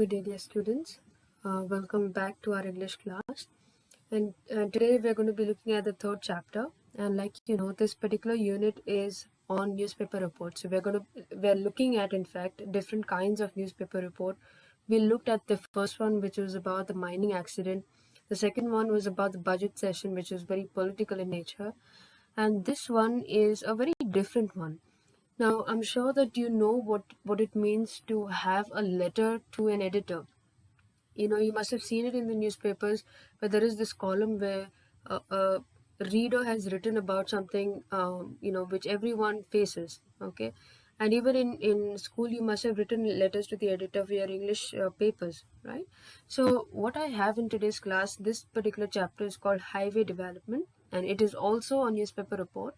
Good day, dear students. Welcome back to our English class. And today we're going to be looking at the third chapter. And like you know, this particular unit is on newspaper reports. So we're looking at, in fact, different kinds of newspaper report. We looked at the first one, which was about the mining accident. The second one was about the budget session, which is very political in nature. And this one is a very different one. Now, I'm sure that you know what it means to have a letter to an editor. You must have seen it in the newspapers where there is this column where a reader has written about something, which everyone faces, okay? And even in school, you must have written letters to the editor for your English papers, right? So what I have in today's class, this particular chapter is called Highway Development, and it is also a newspaper report,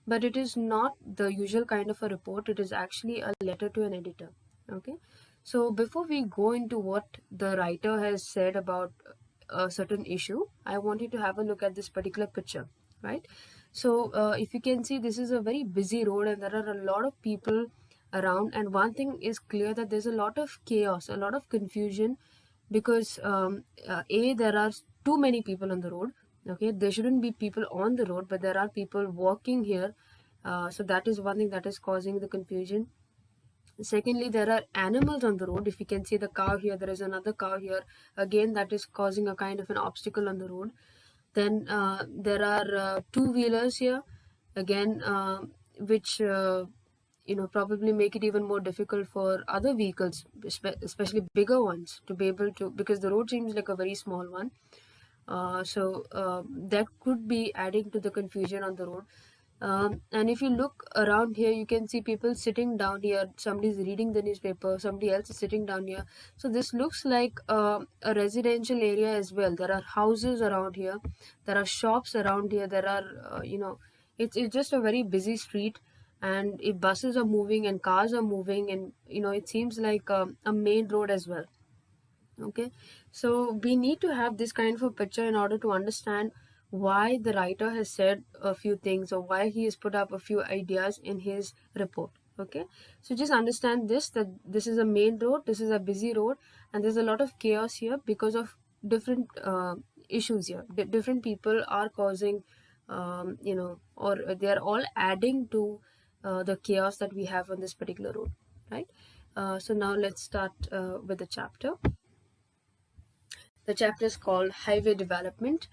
but it is not the usual kind of a report. It is actually a letter to an editor, okay? So before we go into what the writer has said about a certain issue, I want you to have a look at this particular picture, right? So if you can see, this is a very busy road and there are a lot of people around, and one thing is clear, that there's a lot of chaos, a lot of confusion, because there are too many people on the road. Okay, there shouldn't be people on the road, but there are people walking here. So that is one thing that is causing the confusion. Secondly, there are animals on the road. If you can see the cow here, there is another cow here. Again, that is causing a kind of an obstacle on the road. Then there are two-wheelers here, again, which probably make it even more difficult for other vehicles, especially bigger ones, to be able to, because the road seems like a very small one. So that could be adding to the confusion on the road. And if you look around here, you can see people sitting down here. Somebody's reading the newspaper, somebody else is sitting down here. So this looks like a residential area as well. There are houses around here, there are shops around here, there are it's just a very busy street, and if buses are moving and cars are moving, and it seems like a main road as well. Okay, so we need to have this kind of a picture in order to understand why the writer has said a few things, or why he has put up a few ideas in his report. Okay, so just understand this, that this is a main road, this is a busy road, and there's a lot of chaos here because of different issues here. Different people are causing or they are all adding to the chaos that we have on this particular road, right? So now let's start with the chapter. The chapter is called Highway Development.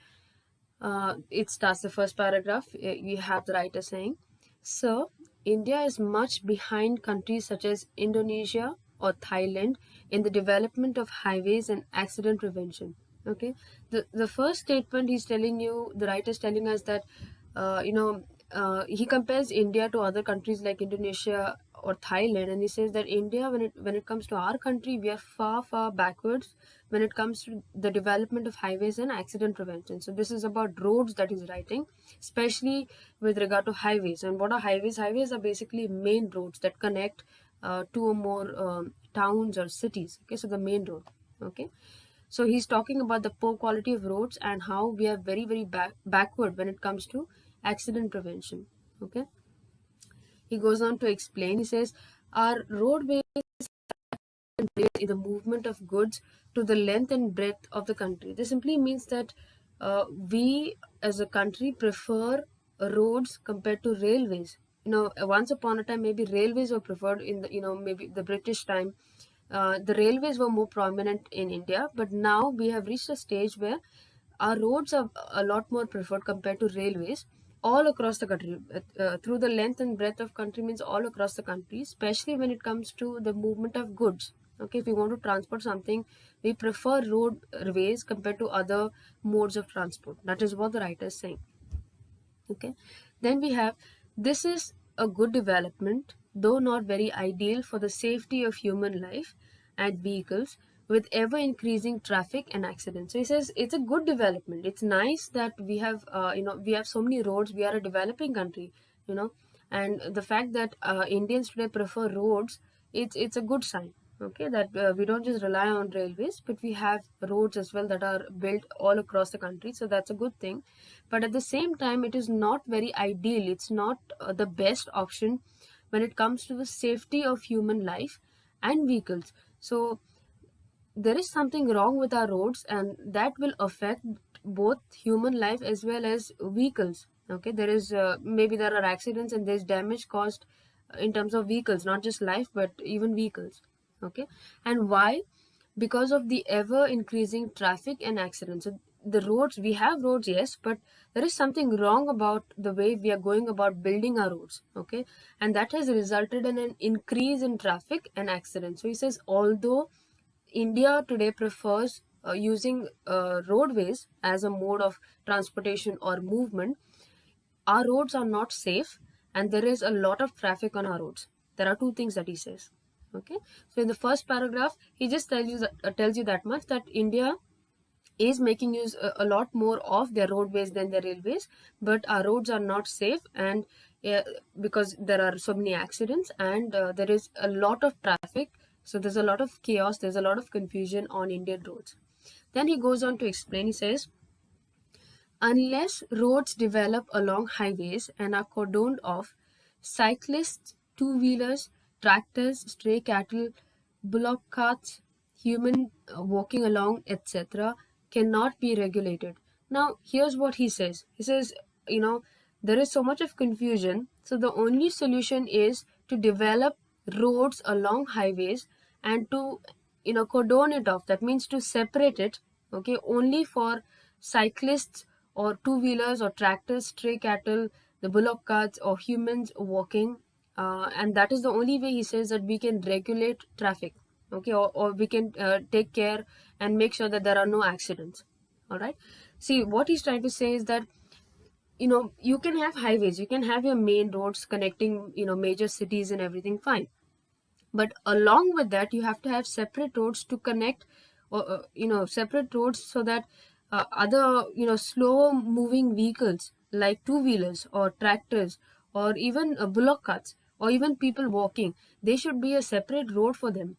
It starts the first paragraph. You have the writer saying, "So, India is much behind countries such as Indonesia or Thailand in the development of highways and accident prevention." Okay, the first statement he's telling you, the writer is telling us that he compares India to other countries like Indonesia or Thailand, and he says that India, when it comes to our country, we are far backwards when it comes to the development of highways and accident prevention. So this is about roads that he's writing, especially with regard to highways. And what are highways? Highways are basically main roads that connect two or more towns or cities. Okay, so the main road. Okay, so he's talking about the poor quality of roads and how we are very backward when it comes to accident prevention. Okay, he goes on to explain. He says our roadways in the movement of goods to the length and breadth of the country. This simply means that we as a country prefer roads compared to railways. Once upon a time, maybe railways were preferred in the, maybe the British time. The railways were more prominent in India, but now we have reached a stage where our roads are a lot more preferred compared to railways all across the country. Through the length and breadth of country means all across the country, especially when it comes to the movement of goods. Okay, if we want to transport something, we prefer roadways compared to other modes of transport. That is what the writer is saying. Okay, then we have, this is a good development, though not very ideal for the safety of human life and vehicles, with ever increasing traffic and accidents. So he says it's a good development. It's nice that we have we have so many roads. We are a developing country, and the fact that Indians today prefer roads, it's a good sign. Okay, that we don't just rely on railways, but we have roads as well that are built all across the country. So that's a good thing. But at the same time, it is not very ideal. It's not the best option when it comes to the safety of human life and vehicles. So there is something wrong with our roads, and that will affect both human life as well as vehicles. Okay, there is maybe there are accidents and there's damage caused in terms of vehicles, not just life but even vehicles. Okay, and why? Because of the ever increasing traffic and accidents. So the roads, we have roads, yes, but there is something wrong about the way we are going about building our roads. Okay, and that has resulted in an increase in traffic and accidents. So he says, although India today prefers using roadways as a mode of transportation or movement, our roads are not safe and there is a lot of traffic on our roads. There are two things that he says. Okay, so in the first paragraph, he just tells you that much, that India is making use a lot more of their roadways than their railways, but our roads are not safe, and because there are so many accidents and there is a lot of traffic, so there's a lot of chaos, there's a lot of confusion on Indian roads. Then he goes on to explain. He says, unless roads develop along highways and are cordoned off, cyclists, two-wheelers, tractors, stray cattle, bullock carts, human walking along, etc., cannot be regulated. Now, here's what he says. He says, there is so much of confusion, so the only solution is to develop roads along highways and to, cordon it off. That means to separate it, okay, only for cyclists or two-wheelers or tractors, stray cattle, the bullock carts, or humans walking. And that is the only way, he says, that we can regulate traffic. Okay, or we can take care and make sure that there are no accidents. All right. See, what he's trying to say is that, you can have highways, you can have your main roads connecting, major cities and everything, fine. But along with that, you have to have separate roads to connect, or separate roads, so that other, slow moving vehicles like two-wheelers or tractors or even bullock carts or even people walking, they should be a separate road for them.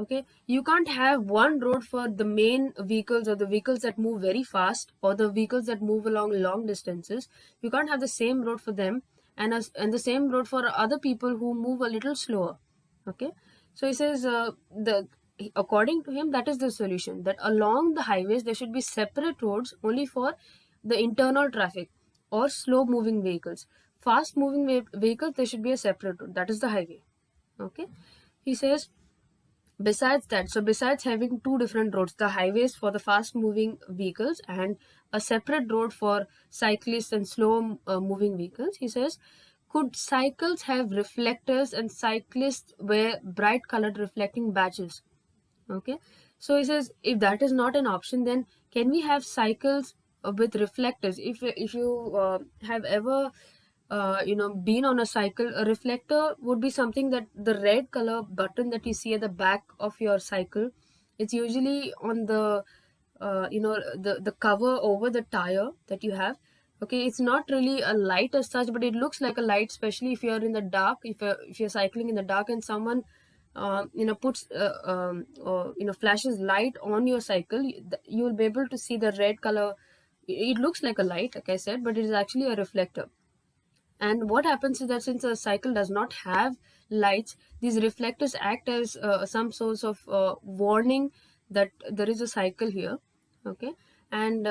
Okay, you can't have one road for the main vehicles or the vehicles that move very fast or the vehicles that move along long distances. You can't have the same road for them and the same road for other people who move a little slower. Okay, so he says, according to him, that is the solution, that along the highways there should be separate roads only for the internal traffic or slow moving vehicles. Fast moving vehicles, there should be a separate road, that is the highway. Okay, he says, besides that, so besides having two different roads, the highways for the fast moving vehicles and a separate road for cyclists and slow moving vehicles, he says, could cycles have reflectors and cyclists wear bright colored reflecting badges? Okay, so he says, if that is not an option, then can we have cycles with reflectors? If you have ever been on a cycle, a reflector would be something that the red color button that you see at the back of your cycle, it's usually on the the cover over the tire that you have. Okay, it's not really a light as such, but it looks like a light, especially if you're in the dark, if you're cycling in the dark and someone puts flashes light on your cycle, you will be able to see the red color. It looks like a light, like I said, but it is actually a reflector. And what happens is that since a cycle does not have lights, these reflectors act as some source of warning that there is a cycle here. Okay, and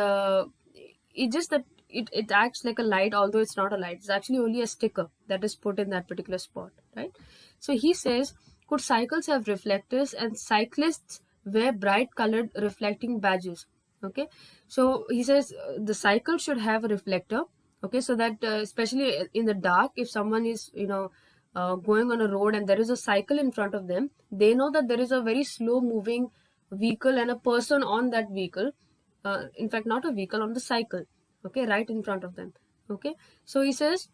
it just that it acts like a light, although it's not a light. It's actually only a sticker that is put in that particular spot, right? So he says, could cycles have reflectors and cyclists wear bright colored reflecting badges? Okay, so he says the cycle should have a reflector. Okay, so that especially in the dark, if someone is going on a road and there is a cycle in front of them, they know that there is a very slow moving vehicle and a person on that vehicle, in fact not a vehicle, on the cycle, okay, right in front of them. Okay, so he says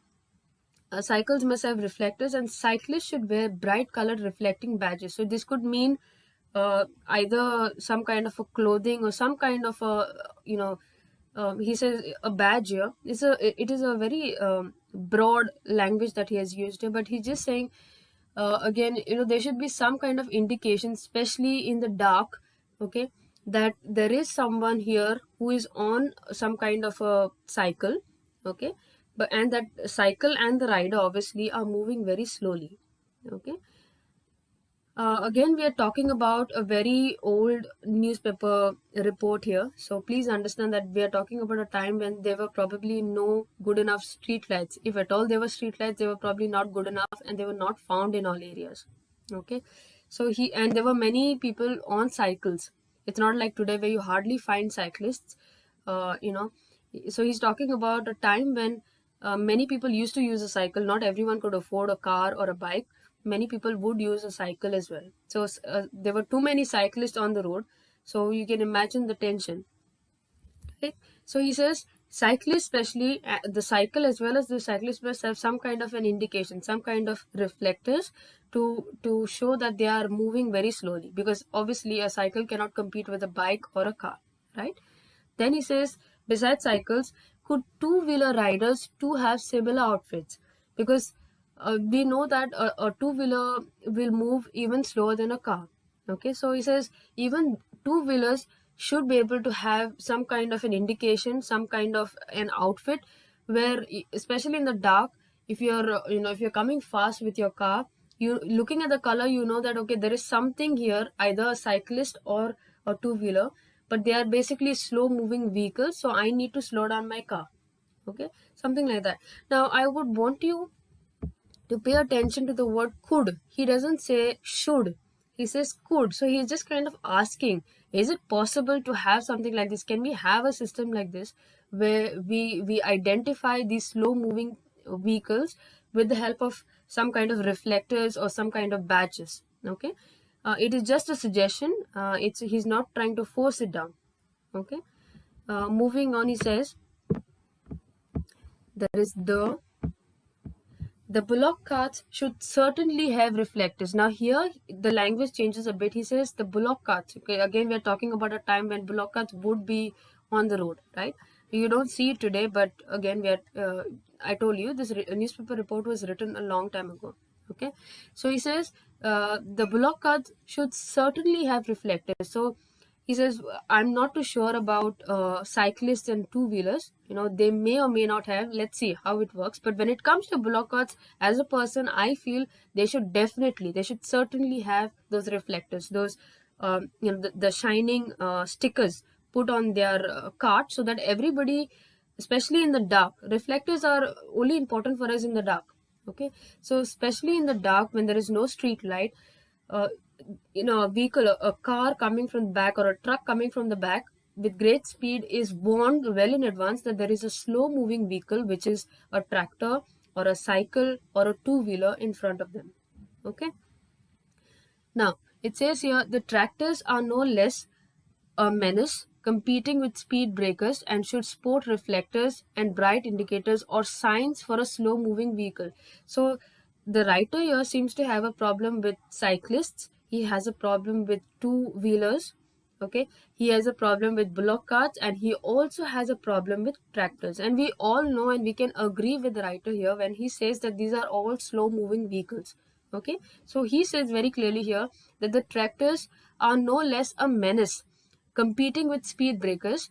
cycles must have reflectors and cyclists should wear bright colored reflecting badges. So this could mean either some kind of a clothing or some kind of a he says a badge here. It is a very broad language that he has used here, but he's just saying again, there should be some kind of indication, especially in the dark, okay, that there is someone here who is on some kind of a cycle, okay, but and that cycle and the rider obviously are moving very slowly. Okay, Again, we are talking about a very old newspaper report here. So please understand that we are talking about a time when there were probably no good enough street lights. If at all there were street lights, they were probably not good enough and they were not found in all areas. Okay. So and there were many people on cycles. It's not like today where you hardly find cyclists. You know, so he's talking about a time when many people used to use a cycle. Not everyone could afford a car or a bike. Many people would use a cycle as well. So there were too many cyclists on the road. So you can imagine the tension. Okay? So he says cyclists, especially the cycle as well as the cyclist must have some kind of an indication, some kind of reflectors to show that they are moving very slowly, because obviously a cycle cannot compete with a bike or a car, right? Then he says, besides cycles, could two-wheeler riders too have similar outfits? Because we know that a two-wheeler will move even slower than a car. Okay, so he says even two-wheelers should be able to have some kind of an indication, some kind of an outfit where, especially in the dark, if you're, if you're coming fast with your car, you looking at the color, you know that, okay, there is something here, either a cyclist or a two-wheeler, but they are basically slow moving vehicles, so I need to slow down my car. Okay, something like that. Now I would want you to pay attention to the word could. He doesn't say should, he says could. So he's just kind of asking, is it possible to have something like this? Can we have a system like this where we identify these slow moving vehicles with the help of some kind of reflectors or some kind of badges? Okay, it is just a suggestion. It's He's not trying to force it down. Okay, moving on, he says there is the bullock carts should certainly have reflectors. Now here the language changes a bit. He says the bullock carts. Okay, again we are talking about a time when bullock carts would be on the road, right? You don't see it today, but again we are. I told you this newspaper report was written a long time ago. Okay, so he says the bullock carts should certainly have reflectors. So he says, I'm not too sure about cyclists and two-wheelers. They may or may not have. Let's see how it works. But when it comes to bullock carts, as a person, I feel they should certainly have those reflectors, those, the shining stickers put on their cart, so that everybody, especially in the dark, reflectors are only important for us in the dark. Okay, so especially in the dark when there is no street light, uh, a vehicle, a car coming from the back or a truck coming from the back with great speed is warned well in advance that there is a slow moving vehicle, which is a tractor or a cycle or a two-wheeler in front of them. Okay, now it says here the tractors are no less a menace, competing with speed breakers, and should sport reflectors and bright indicators or signs for a slow moving vehicle. So the writer here seems to have a problem with cyclists. He has a problem with two-wheelers. Okay, he has a problem with bullock carts, and he also has a problem with tractors. And we all know and we can agree with the writer here when he says that these are all slow moving vehicles. Okay, so he says very clearly here that the tractors are no less a menace, competing with speed breakers,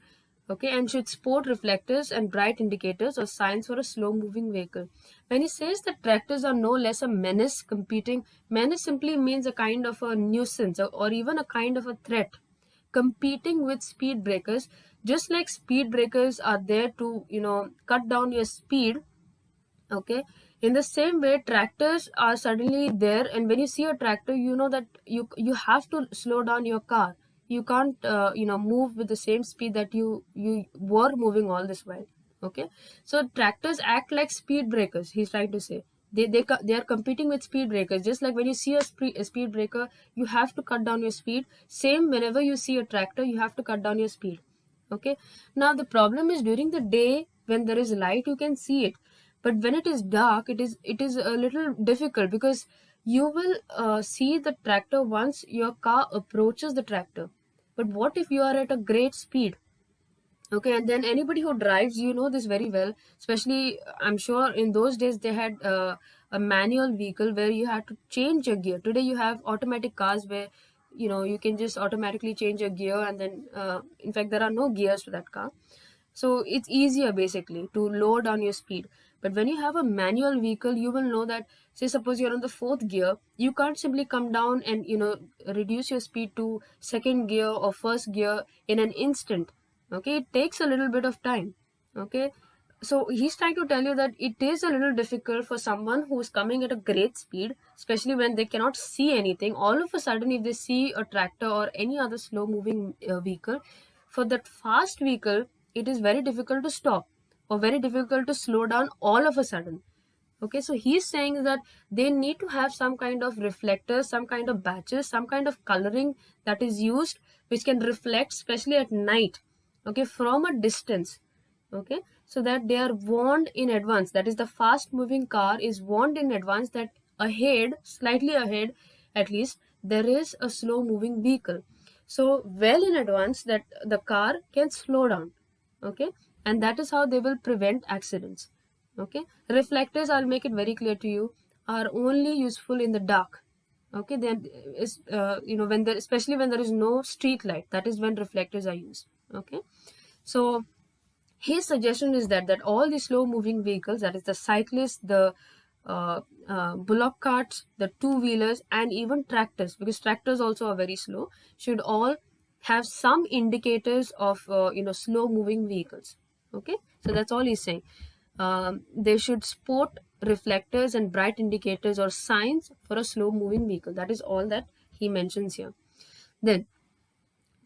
okay, and should sport reflectors and bright indicators or signs for a slow moving vehicle. When he says that tractors are no less a menace, menace simply means a kind of a nuisance, or even a kind of a threat. Competing with speed breakers, just like speed breakers are there to cut down your speed. Okay, in the same way tractors are suddenly there, and when you see a tractor, you know that you have to slow down your car. You can't move with the same speed that you were moving all this while. Okay, so tractors act like speed breakers, he's trying to say. They are competing with speed breakers. Just like when you see a speed breaker, you have to cut down your speed. Same, whenever you see a tractor, you have to cut down your speed. Okay, now the problem is during the day when there is light you can see it, but when it is dark it is a little difficult, because you will see the tractor once your car approaches the tractor. But what if you are at a great speed? Okay, and then anybody who drives, you know this very well, especially I'm sure in those days they had a manual vehicle where you had to change your gear. Today you have automatic cars where you can just automatically change your gear, and then in fact there are no gears to that car. So it's easier basically to lower down your speed. But when you have a manual vehicle, you will know that, say suppose you're on the fourth gear, you can't simply come down and reduce your speed to second gear or first gear in an instant. Okay, it takes a little bit of time. Okay, so he's trying to tell you that it is a little difficult for someone who's coming at a great speed, especially when they cannot see anything. All of a sudden, if they see a tractor or any other slow moving vehicle, for that fast vehicle, it is very difficult to stop or very difficult to slow down all of a sudden. Okay, so he's saying that they need to have some kind of reflectors, some kind of batches, some kind of coloring that is used, which can reflect, especially at night, okay, from a distance. Okay, so that they are warned in advance. That is, the fast moving car is warned in advance that ahead, slightly ahead at least, there is a slow moving vehicle. So well in advance that the car can slow down. Okay, and that is how they will prevent accidents. Okay, reflectors, I'll make it very clear to you, are only useful in the dark. Okay, then is when there, especially when there is no street light, that is when reflectors are used. Okay, so his suggestion is that all the slow moving vehicles, that is the cyclists, the bullock carts, the two-wheelers, and even tractors, because tractors also are very slow, should all have some indicators of slow moving vehicles. Okay, so that's all he's saying. They should sport reflectors and bright indicators or signs for a slow moving vehicle. That is all that he mentions here. Then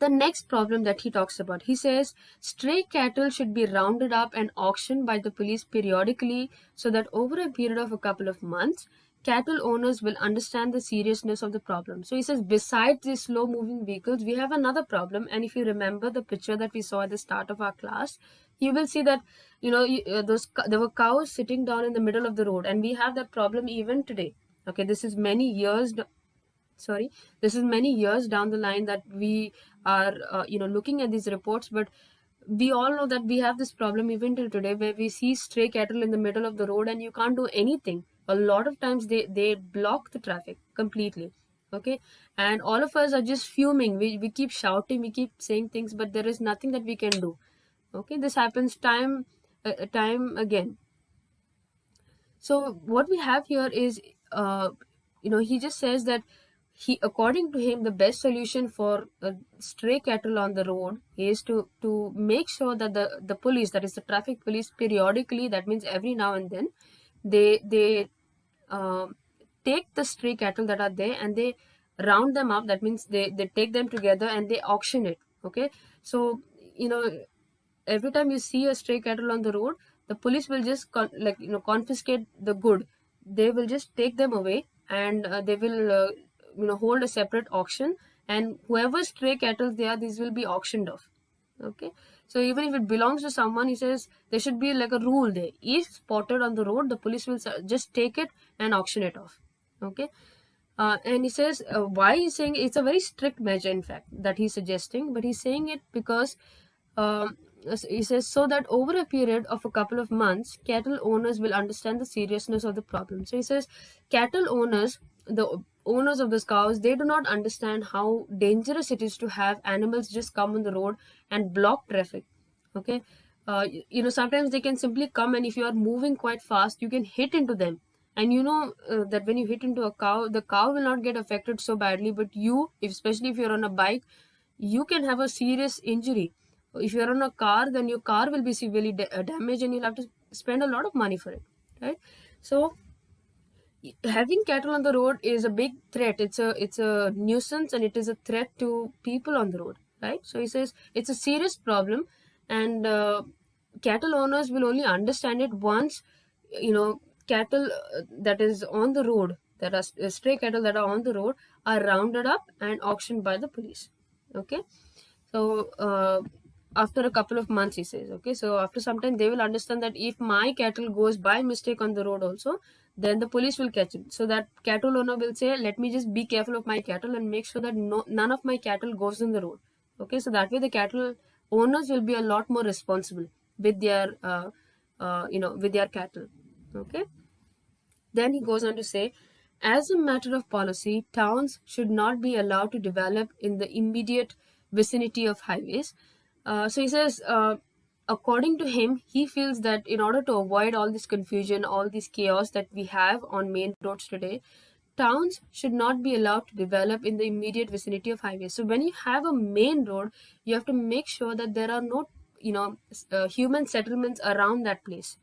the next problem that he talks about, he says stray cattle should be rounded up and auctioned by the police periodically, so that over a period of a couple of months, cattle owners will understand the seriousness of the problem. So he says, besides these slow moving vehicles, we have another problem. And if you remember the picture that we saw at the start of our class, you will see that there were cows sitting down in the middle of the road, and we have that problem even today. Okay, this is many years down the line that we are looking at these reports, but we all know that we have this problem even till today, where we see stray cattle in the middle of the road and you can't do anything. A lot of times they block the traffic completely. Okay, and all of us are just fuming. We keep shouting, we keep saying things, but there is nothing that we can do. Okay, this happens time again. So what we have here is he just says that according to him, the best solution for stray cattle on the road is to make sure that the police, that is the traffic police, periodically, that means every now and then, they take the stray cattle that are there and they round them up. That means they take them together and they auction it. Okay, so every time you see a stray cattle on the road, the police will just confiscate the good. They will just take them away, and they will hold a separate auction, and whoever stray cattle they are, these will be auctioned off. Okay, so even if it belongs to someone, he says there should be like a rule there. If spotted on the road, the police will just take it and auction it off. Okay, and he says why he's saying it's a very strict measure, in fact, that he's suggesting, but he's saying it because he says so that over a period of a couple of months, cattle owners will understand the seriousness of the problem. So he says cattle owners, the owners of those cows, they do not understand how dangerous it is to have animals just come on the road and block traffic. Okay, sometimes they can simply come, and if you are moving quite fast, you can hit into them. And that when you hit into a cow, the cow will not get affected so badly, but you, especially if you're on a bike, you can have a serious injury. If you're on a car, then your car will be severely damaged, and you'll have to spend a lot of money for it, right? So having cattle on the road is a big threat. It's a nuisance, and it is a threat to people on the road, right? So he says it's a serious problem, and cattle owners will only understand it once cattle that is on the road, that are stray cattle that are on the road, are rounded up and auctioned by the police. Okay, so after a couple of months, he says, okay, so after some time they will understand that if my cattle goes by mistake on the road also, then the police will catch it. So that cattle owner will say, let me just be careful of my cattle and make sure that none of my cattle goes on the road. Okay, so that way the cattle owners will be a lot more responsible with their with their cattle. Okay, then he goes on to say, as a matter of policy, towns should not be allowed to develop in the immediate vicinity of highways. So he says according to him, he feels that in order to avoid all this confusion, all this chaos that we have on main roads today, towns should not be allowed to develop in the immediate vicinity of highways. So when you have a main road, you have to make sure that there are no, human settlements around that place.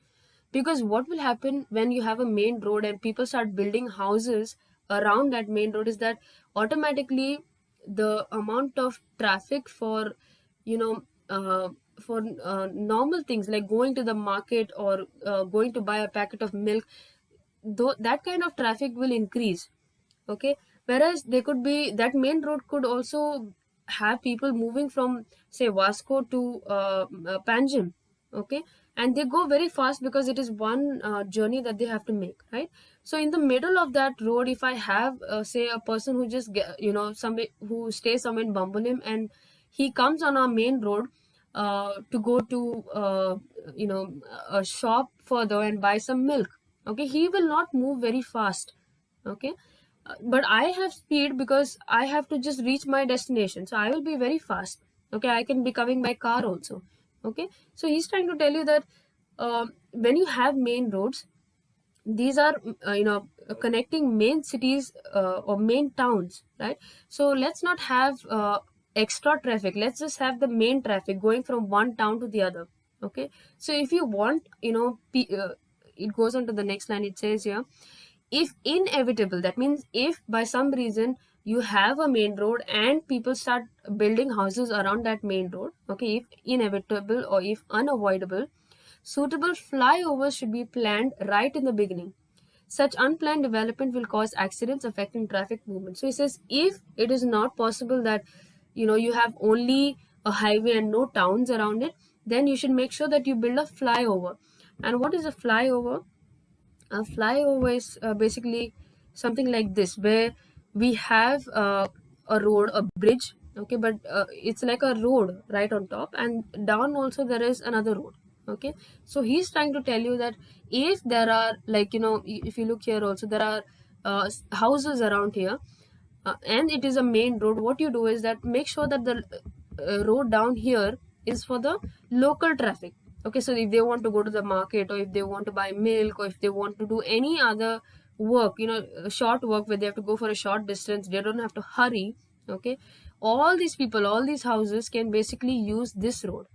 Because what will happen when you have a main road and people start building houses around that main road is that automatically the amount of traffic for, you know, normal things like going to the market or going to buy a packet of milk, though that kind of traffic will increase. Okay, whereas they could be, that main road could also have people moving from, say, Vasco to Panjim. Okay, and they go very fast because it is one journey that they have to make, right? So in the middle of that road, if I have say a person who just somebody who stays somewhere in Bambolim, and he comes on our main road to go to a shop further and buy some milk. Okay, he will not move very fast. Okay, but I have speed because I have to just reach my destination, so I will be very fast. Okay, I can be coming by car also. Okay, so he's trying to tell you that when you have main roads, these are connecting main cities or main towns, right? So let's not have extra traffic, let's just have the main traffic going from one town to the other. Okay, so if you want, it goes on to the next line. It says here, if inevitable, that means if by some reason you have a main road and people start building houses around that main road, okay, if inevitable or if unavoidable, suitable flyovers should be planned right in the beginning. Such unplanned development will cause accidents affecting traffic movement. So he says, if it is not possible that you have only a highway and no towns around it, then you should make sure that you build a flyover. And what is a flyover? A flyover is basically something like this, where we have a road, a bridge, okay, but it's like a road right on top, and down also there is another road. Okay, so he's trying to tell you that if there are, like, if you look here also, there are houses around here, and it is a main road, what you do is that make sure that the road down here is for the local traffic. Okay, so if they want to go to the market, or if they want to buy milk, or if they want to do any other work, short work where they have to go for a short distance, they don't have to hurry. Okay, all these people, all these houses can basically use this road.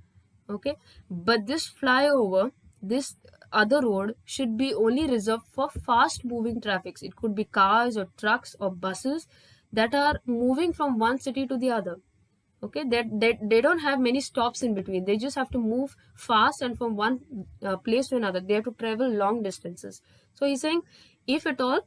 Okay, but this flyover, this other road, should be only reserved for fast moving traffics. It could be cars or trucks or buses that are moving from one city to the other. Okay, they don't have many stops in between, they just have to move fast, and from one place to another they have to travel long distances. So he's saying, if at all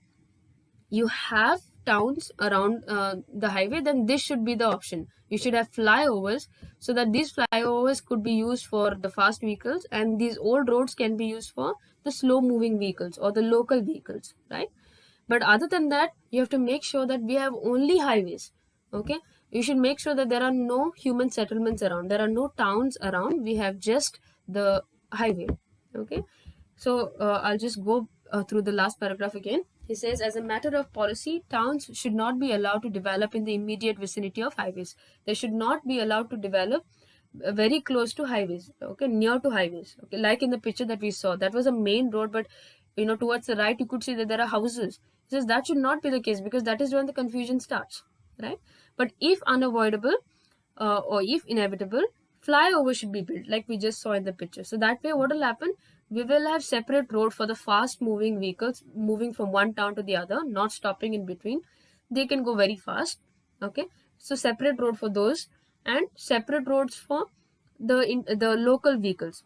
you have towns around the highway, then this should be the option. You should have flyovers, so that these flyovers could be used for the fast vehicles, and these old roads can be used for the slow moving vehicles or the local vehicles, right? But other than that, you have to make sure that we have only highways. Okay, you should make sure that there are no human settlements around, there are no towns around, we have just the highway. Okay, so I'll just go through the last paragraph again. He says, as a matter of policy, towns should not be allowed to develop in the immediate vicinity of highways. They should not be allowed to develop very close to highways, okay, near to highways. Okay, like in the picture that we saw, that was a main road, but towards the right you could see that there are houses. He says that should not be the case, because that is when the confusion starts, right? But if unavoidable or if inevitable, flyover should be built like we just saw in the picture. So that way what will happen, we will have separate road for the fast moving vehicles moving from one town to the other, not stopping in between. They can go very fast. Okay, so separate road for those, and separate roads for the local vehicles,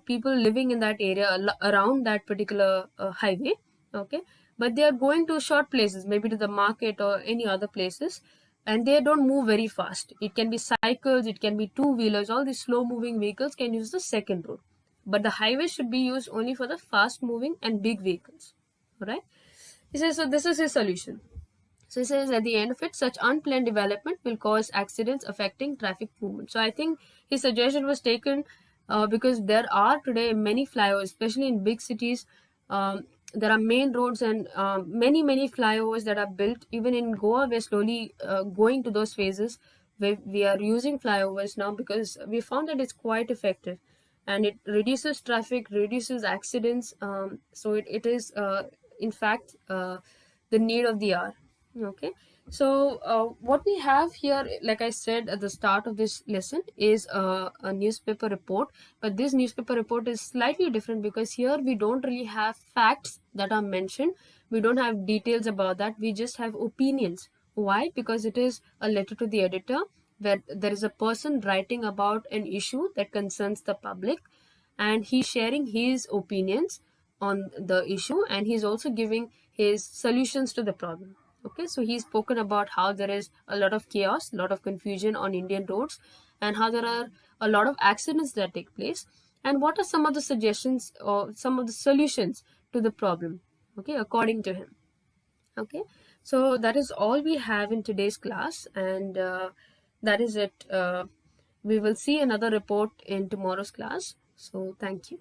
people living in that area around that particular highway. Okay, but they are going to short places, maybe to the market or any other places, and they don't move very fast. It can be cycles, it can be two-wheelers, all these slow moving vehicles can use the second road, but the highway should be used only for the fast moving and big vehicles. All right, he says, so this is his solution. So he says, at the end of it, such unplanned development will cause accidents affecting traffic movement. So I think his suggestion was taken because there are today many flyovers, especially in big cities. There are main roads and many flyovers that are built. Even in Goa, we're slowly going to those phases where we are using flyovers now, because we found that it's quite effective. and it reduces traffic, reduces accidents. So it is in fact the need of the hour. Okay, so what we have here, like I said at the start of this lesson, is a newspaper report. But this newspaper report is slightly different because here we don't really have facts that are mentioned. We don't have details about that. We just have opinions. Why? Because it is a letter to the editor where there is a person writing about an issue that concerns the public, and he's sharing his opinions on the issue, and he's also giving his solutions to the problem. Okay, so he's spoken about how there is a lot of chaos, a lot of confusion on Indian roads, and how there are a lot of accidents that take place, and what are some of the suggestions or some of the solutions to the problem, okay, according to him. Okay, so that is all we have in today's class, and that is it. We will see another report in tomorrow's class. So thank you.